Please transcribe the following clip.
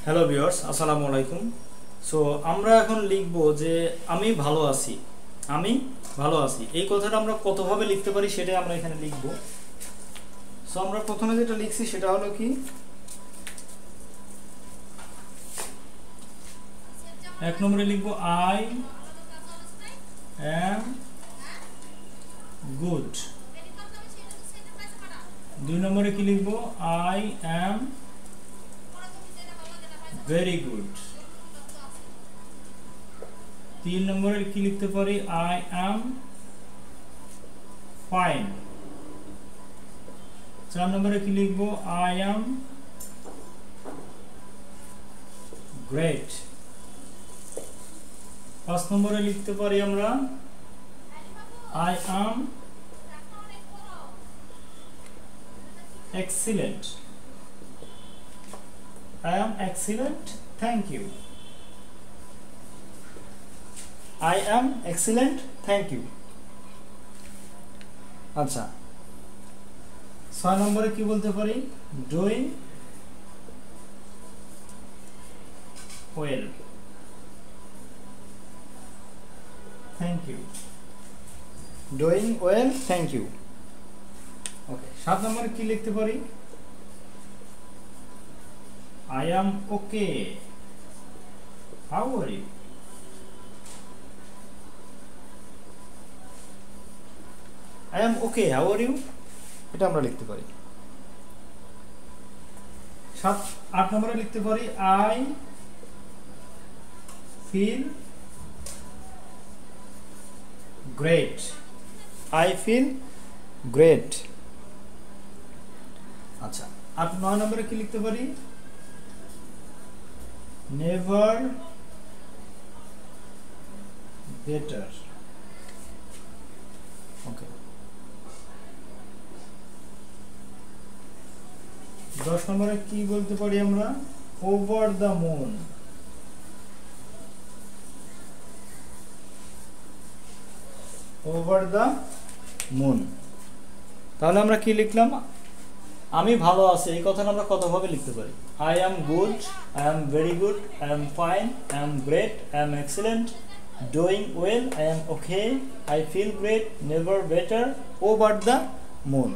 Hello viewers, আসসালামু আলাইকুম। So আমরা এখন লিখব যে আমি ভালো আছি। আমি ভালো আছি এই কথাটা আমরা কতভাবে লিখতে পারি সেটাই আমরা এখানে লিখব। সো আমরা প্রথমে যেটা লিখছি সেটা হলো কি, এক নম্বরে লিখব আই অ্যাম গুড। দুই নম্বরে কি লিখব, আই অ্যাম ভেরি গুড। তিন নম্বরে কি লিখতে পারি, আই অ্যাম ফাইন। চার নম্বরে কি লিখবো, আই অ্যাম গ্রেট। পাঁচ নম্বরে লিখতে পারি আমরা I am excellent. I am excellent, thank you. I am excellent, thank you. আচ্ছা, ছয় নম্বরে কি বলতে পারি, doing well, thank you. Doing well, thank you. Okay, সাত নম্বরে কি লিখতে পারি, I am okay. How are you? I am okay. How are you? এটা আমরা লিখতে পারি। আট নম্বরে লিখতে পারি I feel great. I feel great. আচ্ছা, নয় নম্বরে কি লিখতে পারি, never better. ওকে, 10 নম্বরে কি বলতে পারি আমরা, over the moon. over the moon। তাহলে আমরা কি লিখলাম, আমি ভালো আছি এই কথাটা আমরা কতভাবে লিখতে পারি, I am good, I am very good, I am fine, I am great, I am excellent, doing well, I am okay, I feel great, never better, over the moon।